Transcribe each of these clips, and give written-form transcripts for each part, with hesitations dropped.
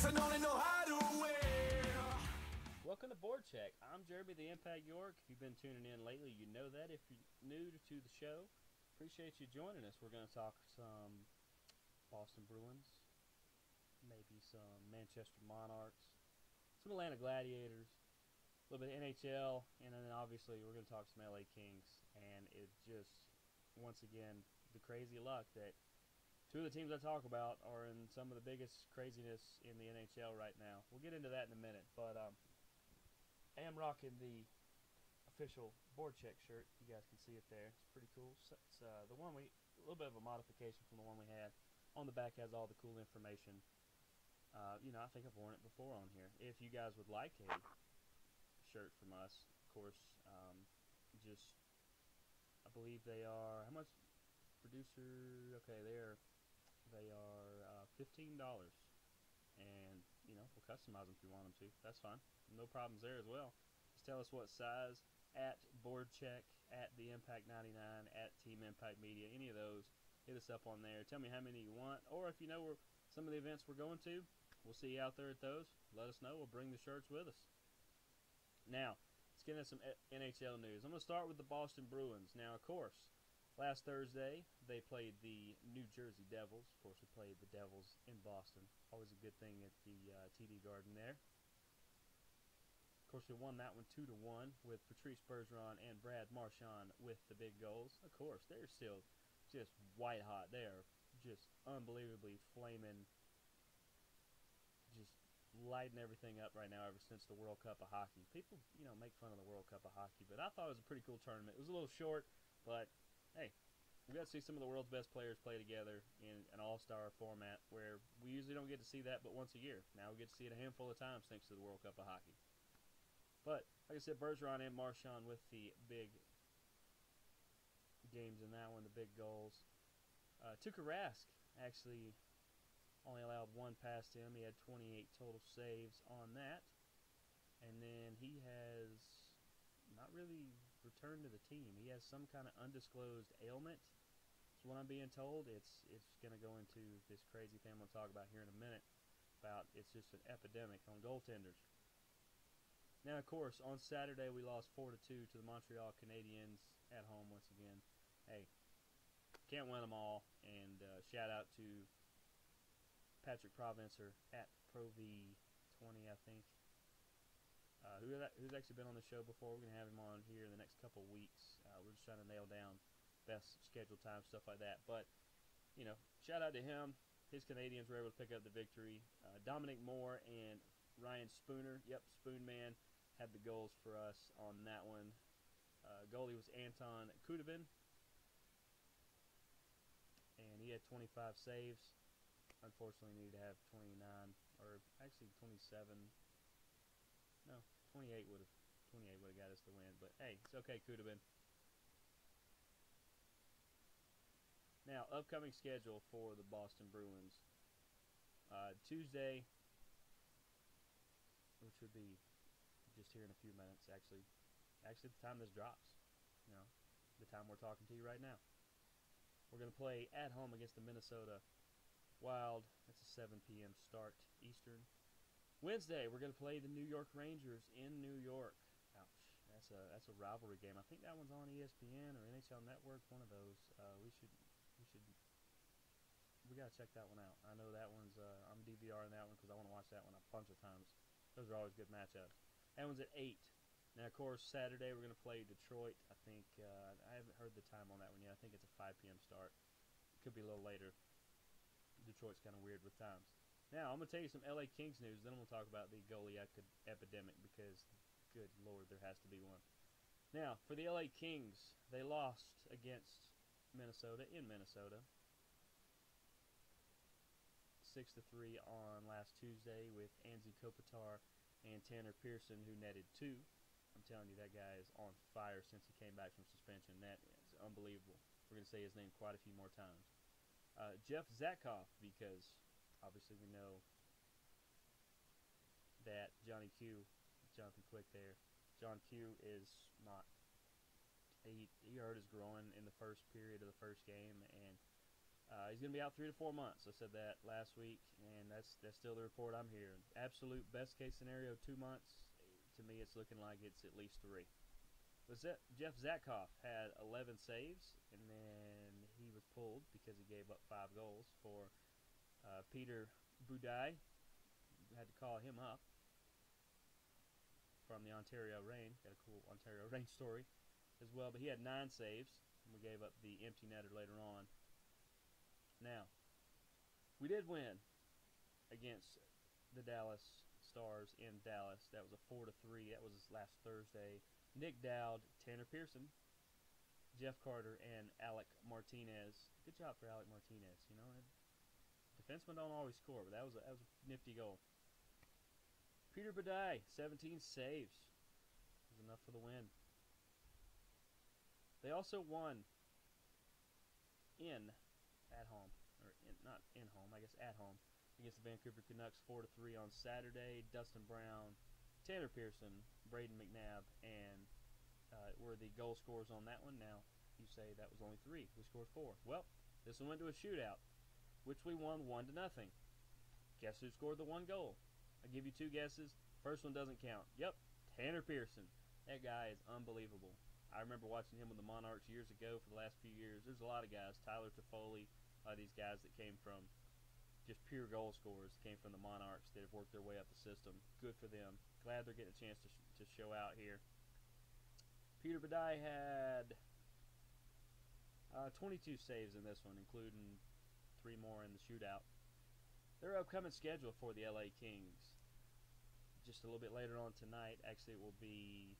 and only know how to win. Welcome to BoardChecked. I'm Jeremy the Impact York. If you've been tuning in lately, you know that. If you're new to the show, appreciate you joining us. We're going to talk some Boston Bruins, maybe some Manchester Monarchs, some Atlanta Gladiators, a little bit of NHL, and then obviously we're going to talk some LA Kings. And it just, once again, the crazy luck that two of the teams I talk about are in some of the biggest craziness in the NHL right now. We'll get into that in a minute, but I am rocking the official BoardChecked shirt. You guys can see it there. It's pretty cool. It's the one a little bit of a modification from the one we had. On the back has all the cool information. I think I've worn it before on here. If you guys would like a shirt from us, of course, I believe they are, how much, producer, okay, they are $15. And, we'll customize them if you want them to. That's fine. No problems there as well. Just tell us what size, at BoardCheck, at the Impact 99, at Team Impact Media, any of those. Hit us up on there. Tell me how many you want. Or if you know where some of the events we're going to, we'll see you out there at those. Let us know. We'll bring the shirts with us. Now, let's get into some NHL news. I'm going to start with the Boston Bruins. Now, of course, last Thursday, they played the New Jersey Devils. Of course, we played the Devils in Boston. Always a good thing at the TD Garden there. Of course, we won that one 2-1 with Patrice Bergeron and Brad Marchand with the big goals. Of course, they're still just white hot. They are just unbelievably flaming, just lighting everything up right now ever since the World Cup of Hockey. People, make fun of the World Cup of Hockey, but I thought it was a pretty cool tournament. It was a little short, but hey, we got to see some of the world's best players play together in an all-star format where we usually don't get to see that but once a year. Now we get to see it a handful of times thanks to the World Cup of Hockey. But, like I said, Bergeron and Marchand with the big games in that one, the big goals. Tuukka Rask actually only allowed one past him. He had 28 total saves on that. And then he has not really returned to the team. He has some kind of undisclosed ailment. That's what I'm being told. It's going to go into this crazy thing I'm going to talk about here in a minute. It's just an epidemic on goaltenders. Now, of course, on Saturday we lost 4-2 to the Montreal Canadiens at home once again. Hey, can't win them all. And shout out to Patrick Provencer at ProV20, I think. Who's actually been on the show before. We're going to have him on here in the next couple of weeks. We're just trying to nail down best scheduled time, stuff like that. But, shout out to him. His Canadians were able to pick up the victory. Dominic Moore and Ryan Spooner, Spoon Man, had the goals for us on that one. Goalie was Anton Kudabin, and he had 25 saves. Unfortunately, needed to have 29, or actually 27. No, 28 would have got us the win. But hey, it's okay, Kudabin. Now, upcoming schedule for the Boston Bruins. Tuesday, which would be just here in a few minutes, actually the time this drops, the time we're talking to you right now. We're going to play at home against the Minnesota Wild. That's a 7 p.m. start Eastern. Wednesday, we're going to play the New York Rangers in New York. Ouch, that's a rivalry game. I think that one's on ESPN or NHL Network, one of those. We got to check that one out. I know that one's, I'm DVRing that one because I want to watch that one a bunch of times. Those are always good matchups. That one's at 8. Now, of course, Saturday we're going to play Detroit. I think, I haven't heard the time on that one yet. I think it's a 5 p.m. start. It could be a little later. Detroit's kind of weird with times. Now, I'm going to tell you some LA Kings news. Then we'll talk about the goalie epidemic because, good Lord, there has to be one. Now, for the LA Kings, they lost against Minnesota in Minnesota. 6-3 on last Tuesday with Anze Kopitar and Tanner Pearson, who netted 2. I'm telling you, that guy is on fire since he came back from suspension. That is unbelievable. We're going to say his name quite a few more times. Jeff Zatkoff, because obviously we know that Johnny Q, Jonathan Quick there, John Q is not, he hurt his groin in the first period of the first game, and He's going to be out 3 to 4 months. I said that last week, and that's still the report I'm hearing. Absolute best case scenario, 2 months. To me, it's looking like it's at least 3. But Jeff Zatkoff had 11 saves, and then he was pulled because he gave up 5 goals for Peter Budaj. Had to call him up from the Ontario Reign. Got a cool Ontario Reign story as well. But he had 9 saves, and we gave up the empty netter later on. Now, we did win against the Dallas Stars in Dallas. That was a 4-3. That was last Thursday. Nick Dowd, Tanner Pearson, Jeff Carter, and Alec Martinez. Good job for Alec Martinez. You know, defensemen don't always score, but that was a nifty goal. Peter Budaj, 17 saves. Was enough for the win. They also won at home, or not in home, I guess at home, against the Vancouver Canucks 4-3 on Saturday. Dustin Brown, Tanner Pearson, Braden McNabb, and were the goal scorers on that one. Now, you say that was only 3. We scored 4. Well, this one went to a shootout, which we won 1-0. Guess who scored the 1 goal? I'll give you 2 guesses. First one doesn't count. Yep, Tanner Pearson. That guy is unbelievable. I remember watching him with the Monarchs years ago for the last few years. There's a lot of guys, Tyler Toffoli, these guys that came from just pure goal scorers, came from the Monarchs that have worked their way up the system. Good for them. Glad they're getting a chance to show out here. Peter Budaj had 22 saves in this one, including 3 more in the shootout. Their upcoming schedule for the LA Kings, just a little bit later on tonight. Actually, it will be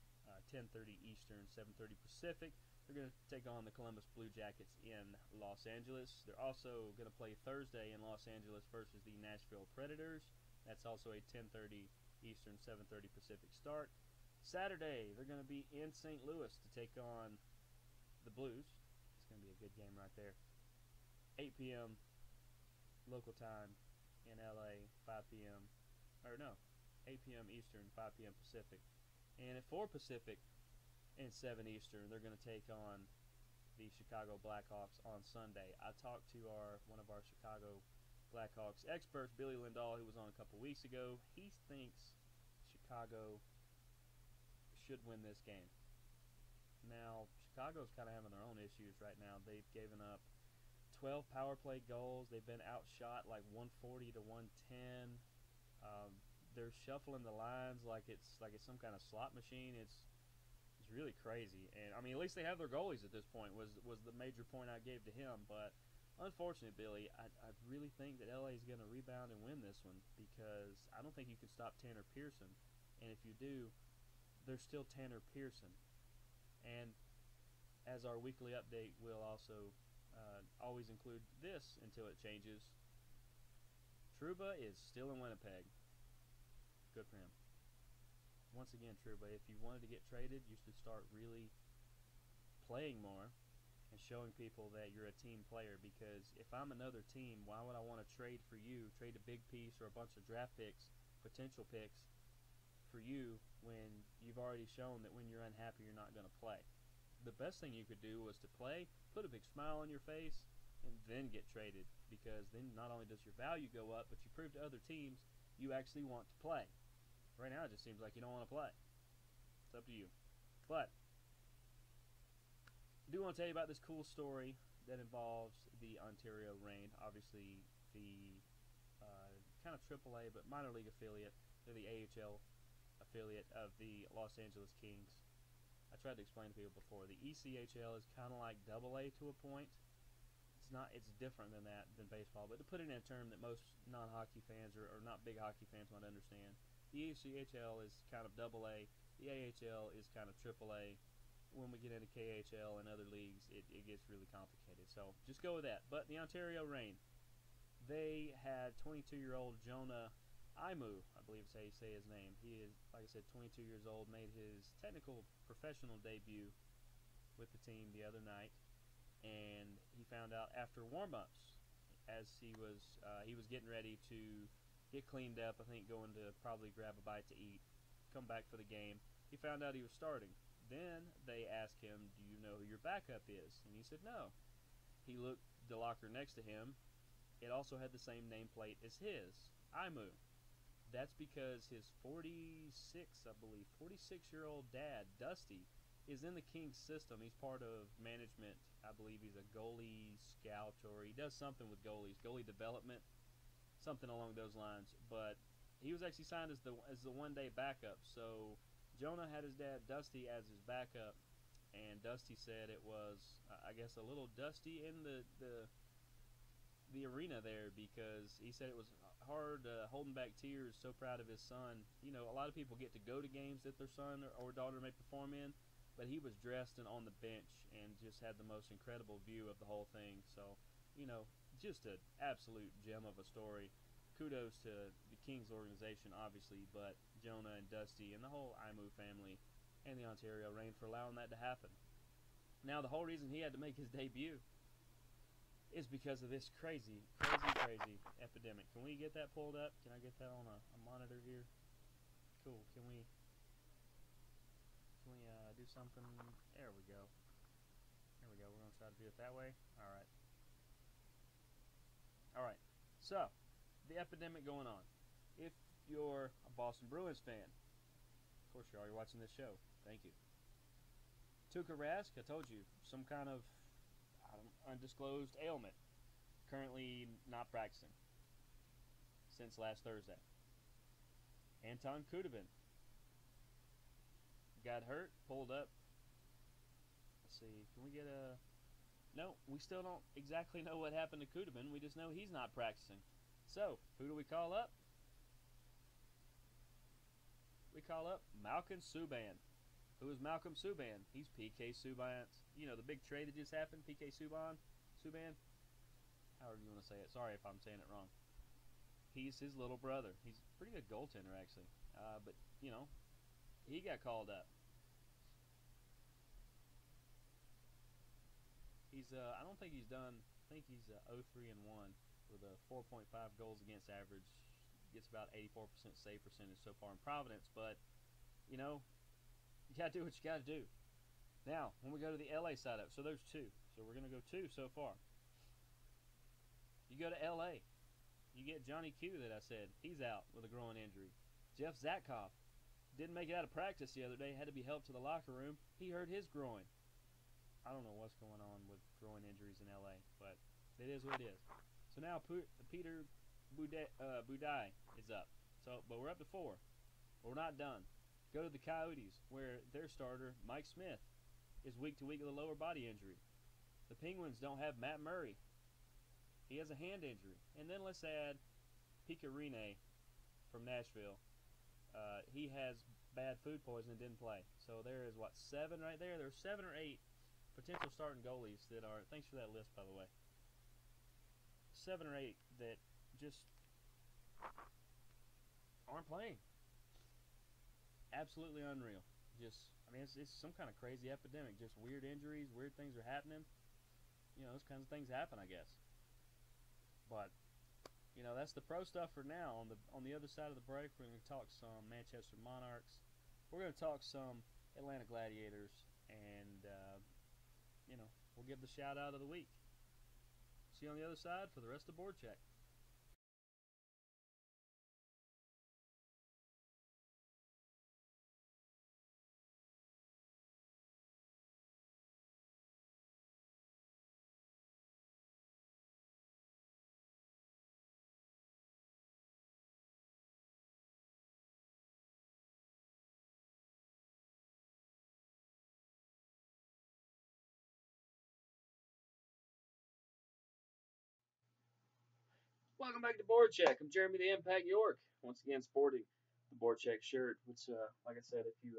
10:30 Eastern, 7:30 Pacific. They're going to take on the Columbus Blue Jackets in Los Angeles. They're also going to play Thursday in Los Angeles versus the Nashville Predators. That's also a 10:30 Eastern, 7:30 Pacific start. Saturday, they're going to be in St. Louis to take on the Blues. It's going to be a good game right there. 8 p.m. local time in LA, 5 p.m. or no, 8 p.m. Eastern, 5 p.m. Pacific. And at 4 Pacific and 7 Eastern, they're going to take on the Chicago Blackhawks on Sunday. I talked to one of our Chicago Blackhawks experts, Billy Lindahl, who was on a couple weeks ago. He thinks Chicago should win this game. Now, Chicago's kind of having their own issues right now. They've given up 12 power play goals. They've been outshot like 140 to 110. They're shuffling the lines like it's some kind of slot machine. It's really crazy. And I mean, at least they have their goalies at this point. Was the major point I gave to him. But unfortunately, Billy, I really think that LA is going to rebound and win this one, because I don't think you can stop Tanner Pearson. And if you do, there's still Tanner Pearson. And as our weekly update, we'll also always include this until it changes. Trouba is still in Winnipeg. Good for him. Once again, Trouba, if you wanted to get traded, you should start really playing more and showing people that you're a team player, because if I'm another team, why would I want to trade for you, trade a big piece or a bunch of draft picks, potential picks, for you when you've already shown that when you're unhappy you're not going to play? The best thing you could do was to play, put a big smile on your face, and then get traded, because then not only does your value go up, but you prove to other teams you actually want to play. Right now it just seems like you don't want to play. It's up to you. But I do want to tell you about this cool story that involves the Ontario Reign. Obviously the kind of AAA but minor league affiliate. They're the AHL affiliate of the Los Angeles Kings. I tried to explain to people before. The ECHL is kind of like AA to a point. It's different than that, than baseball. But to put it in a term that most non-hockey fans or not big hockey fans might understand, the ECHL is kind of AA. The AHL is kind of AAA. When we get into KHL and other leagues, it gets really complicated. So just go with that. But the Ontario Reign, they had 22-year-old Jonah Imu, I believe is how you say his name. He is, like I said, 22 years old, made his technical professional debut with the team the other night. And he found out after warm-ups, as he was getting ready to get cleaned up, I think going to probably grab a bite to eat, come back for the game, he found out he was starting. Then they asked him, do you know who your backup is? And he said no. He looked the locker next to him, it also had the same nameplate as his, Imu. That's because his 46, I believe, 46-year-old dad, Dusty, is in the Kings system. He's part of management. I believe he's a goalie scout, or he does something with goalies, goalie development, something along those lines. But he was actually signed as the one-day backup. So Jonah had his dad Dusty as his backup, and Dusty said it was, I guess, a little dusty in the arena there, because he said it was hard holding back tears, so proud of his son. You know, a lot of people get to go to games that their son or daughter may perform in, but he was dressed and on the bench and just had the most incredible view of the whole thing. So, you know, just an absolute gem of a story. Kudos to the Kings organization, obviously, but Jonah and Dusty and the whole Imu family and the Ontario Reign for allowing that to happen. Now, the whole reason he had to make his debut is because of this crazy epidemic. Can we get that pulled up? Can I get that on a monitor here? Cool. Can we do something? There we go. There we go. We're going to try to do it that way. All right. All right. So, the epidemic going on. If you're a Boston Bruins fan, of course you are. You're watching this show. Thank you. Tuukka Rask, I told you, some kind of undisclosed ailment. Currently not practicing since last Thursday. Anton Kudobin got hurt, pulled up. Let's see, can we get a... No, we still don't exactly know what happened to Kudobin. We just know he's not practicing. So, who do we call up? We call up Malcolm Subban. Who is Malcolm Subban? He's PK Subban's, you know, the big trade that just happened, PK Subban, however you want to say it. Sorry if I'm saying it wrong. He's his little brother. He's a pretty good goaltender, actually. But, you know, he got called up. He's, I don't think he's done, I think he's 0-3-1 with a 4.5 goals against average. Gets about 84% save percentage so far in Providence. But, you know, you got to do what you got to do. Now, when we go to the LA side of it, so there's two. So we're going to go two so far. You go to LA. You get Johnny Q that I said. He's out with a groin injury. Jeff Zatkoff didn't make it out of practice the other day. Had to be helped to the locker room. He hurt his groin. I don't know what's going on with groin injuries in LA, but it is what it is. So now Peter Budaj is up. So, but we're up to four. But we're not done. Go to the Coyotes, where their starter, Mike Smith, is week to week with a lower body injury. The Penguins don't have Matt Murray. He has a hand injury. And then let's add Pekka Rinne from Nashville. He has bad food poisoning and didn't play. So there is, what, 7 right there? There's 7 or 8 potential starting goalies that are, thanks for that list, by the way, 7 or 8 that just aren't playing. Absolutely unreal. Just, I mean, it's some kind of crazy epidemic. Just weird injuries, weird things are happening. You know, those kinds of things happen, I guess. But, you know, that's the pro stuff for now. On the other side of the break, we're going to talk some Manchester Monarchs. We're going to talk some Atlanta Gladiators, and you know, we'll give the shout out of the week. See you on the other side for the rest of Board Check. Welcome back to Board Check. I'm Jeremy the Impact York, once again sporting the Board Check shirt, which, like I said, if you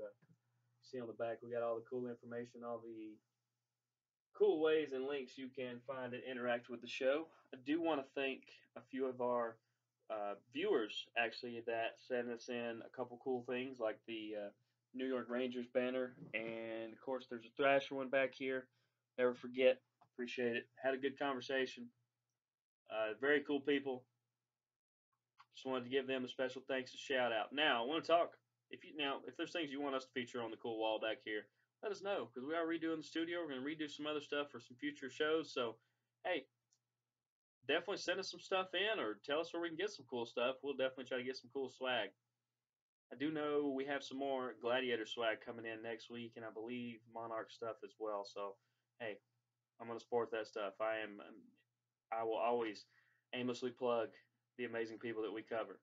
see on the back, we got all the cool information, all the cool ways and links you can find and interact with the show. I do want to thank a few of our viewers, actually, that sent us in a couple cool things, like the New York Rangers banner, and, of course, there's a Thrasher one back here. Never forget. Appreciate it. Had a good conversation. Very cool people. Just wanted to give them a special thanks and shout out. Now, I want to talk. If there's things you want us to feature on the cool wall back here, let us know, because we are redoing the studio. We're going to redo some other stuff for some future shows. So, hey, definitely send us some stuff in or tell us where we can get some cool stuff. We'll definitely try to get some cool swag. I do know we have some more Gladiator swag coming in next week, and I believe Monarch stuff as well. So, hey, I'm gonna support that stuff. I will always aimlessly plug the amazing people that we cover.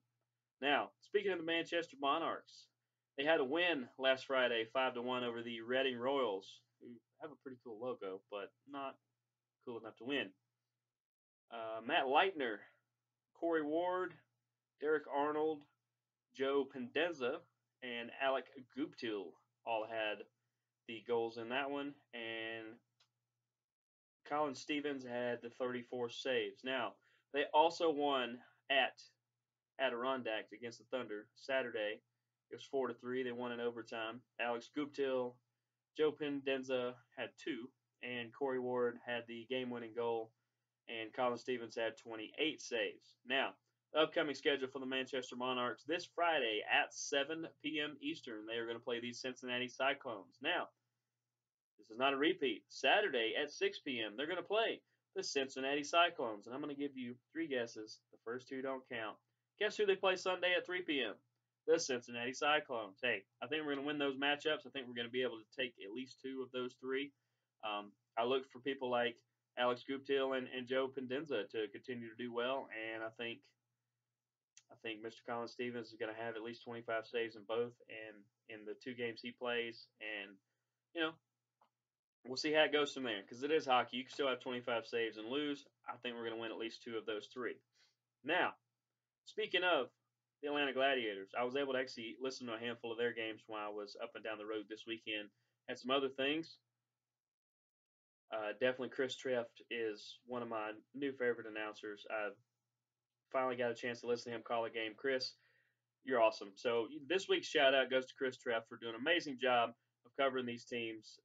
Now, speaking of the Manchester Monarchs, they had a win last Friday, 5-1 over the Reading Royals, who have a pretty cool logo, but not cool enough to win. Matt Leitner, Corey Ward, Derek Arnold, Joe Pendenza, and Alec Guptill all had the goals in that one, and Colin Stevens had the 34 saves. Now, they also won at Adirondack against the Thunder Saturday. It was 4-3. They won in overtime. Alex Guptill, Joe Pendenza had two, and Corey Ward had the game-winning goal, and Colin Stevens had 28 saves. Now, the upcoming schedule for the Manchester Monarchs this Friday at 7 p.m. Eastern, they are going to play the Cincinnati Cyclones. Now, this is not a repeat. Saturday at 6 p.m., they're going to play the Cincinnati Cyclones, and I'm going to give you three guesses. The first two don't count. Guess who they play Sunday at 3 p.m.? The Cincinnati Cyclones. Hey, I think we're going to win those matchups. I think we're going to be able to take at least two of those three. I look for people like Alex Guptill and Joe Pendenza to continue to do well, and I think Mr. Colin Stevens is going to have at least 25 saves in both, and in the two games he plays, and you know we'll see how it goes from there because it is hockey. You can still have 25 saves and lose. I think we're going to win at least two of those three. Now, speaking of the Atlanta Gladiators, I was able to actually listen to a handful of their games while I was up and down the road this weekend. Had some other things. Definitely Chris Treft is one of my new favorite announcers. I've finally got a chance to listen to him call a game. Chris, you're awesome. So this week's shout out goes to Chris Treft for doing an amazing job of covering these teams,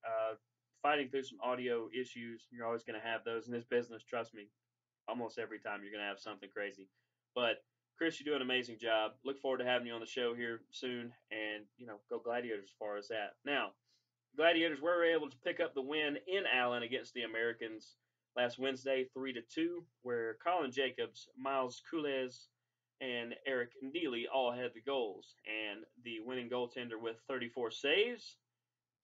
fighting through some audio issues. You're always going to have those in this business. Trust me, almost every time you're going to have something crazy. But Chris, you do an amazing job. Look forward to having you on the show here soon, and go Gladiators as far as that. Now, Gladiators were able to pick up the win in Allen against the Americans last Wednesday, 3-2, where Colin Jacobs, Miles Coulez, and Eric Neely all had the goals. And the winning goaltender with 34 saves,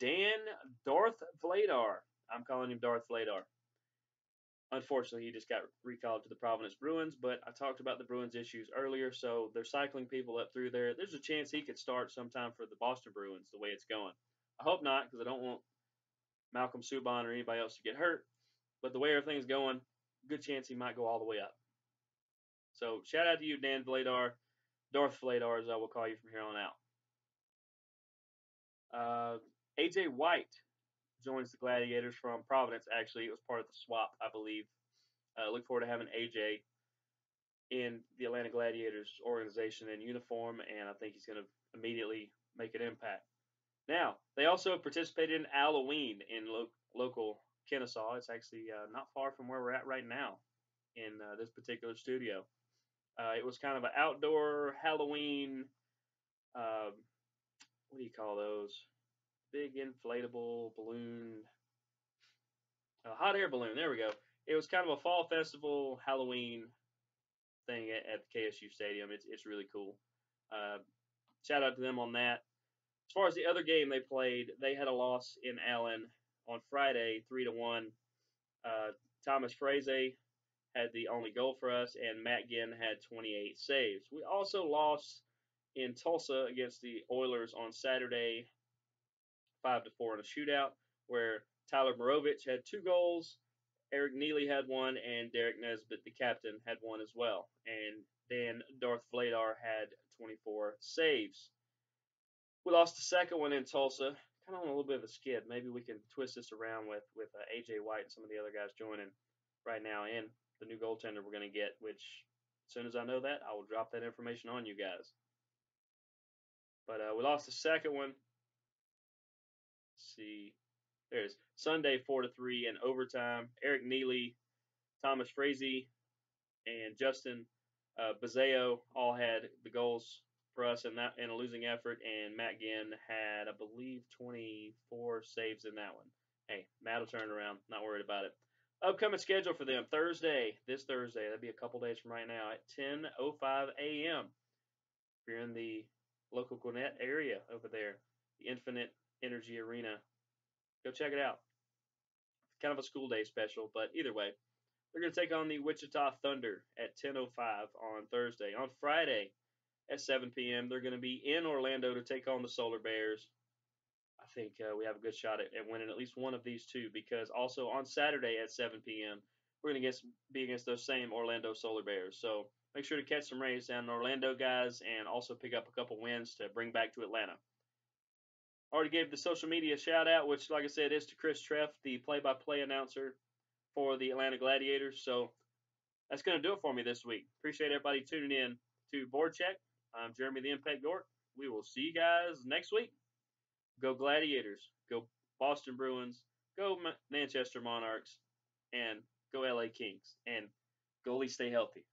Dan Darth Vladar. I'm calling him Darth Vladar. Unfortunately, he just got recalled to the Providence Bruins, but I talked about the Bruins issues earlier, so they're cycling people up through there. There's a chance he could start sometime for the Boston Bruins the way it's going. I hope not, because I don't want Malcolm Subban or anybody else to get hurt. But the way everything's going, good chance he might go all the way up. So shout out to you, Dan Vladar, Darth Vladar, as I will call you from here on out. AJ White joins the Gladiators from Providence. Actually, it was part of the swap, I believe. Look forward to having AJ in the Atlanta Gladiators organization in uniform, and I think he's going to immediately make an impact. Now, they also participated in Halloween in local Kennesaw. It's actually not far from where we're at right now in this particular studio. It was kind of an outdoor Halloween, what do you call those? Big inflatable balloon, hot air balloon. There we go. It was kind of a fall festival Halloween thing at the KSU Stadium. It's really cool. Shout out to them on that. As far as the other game they played, they had a loss in Allen on Friday, 3-1. Thomas Frazee had the only goal for us, and Matt Ginn had 28 saves. We also lost in Tulsa against the Oilers on Saturday, 5-4 in a shootout, where Tyler Morovich had two goals, Eric Neely had one, and Derek Nesbitt, the captain, had one as well. And Dan Darth Vladar had 24 saves. We lost the second one in Tulsa, kind of on a little bit of a skid. Maybe we can twist this around with AJ White and some of the other guys joining right now, and the new goaltender we're going to get, which as soon as I know that, I will drop that information on you guys. But we lost the second one. Let's see. There's Sunday 4-3 in overtime. Eric Neely, Thomas Frazee, and Justin Bazeo all had the goals for us in a losing effort, and Matt Ginn had, I believe, 24 saves in that one. Hey, Matt will turn it around. Not worried about it. Upcoming schedule for them this Thursday, that'd be a couple days from right now at 10:05 a.m. If you're in the local Gwinnett area over there, the Infinite Energy Arena, go check it out. Kind of a school day special, but either way, they're going to take on the Wichita Thunder at 10:05 on Thursday. On Friday at 7 p.m., they're going to be in Orlando to take on the Solar Bears. I think we have a good shot at winning at least one of these two, because also on Saturday at 7 p.m., we're going to be against those same Orlando Solar Bears. So make sure to catch some rays down in Orlando, guys, and also pick up a couple wins to bring back to Atlanta. Already gave the social media shout out, which, like I said, is to Chris Treff, the play-by-play announcer for the Atlanta Gladiators. So that's going to do it for me this week. Appreciate everybody tuning in to BoardChecked. I'm Jeremy the Impact York. We will see you guys next week. Go Gladiators. Go Boston Bruins. Go Manchester Monarchs. And go LA Kings. And goalie, stay healthy.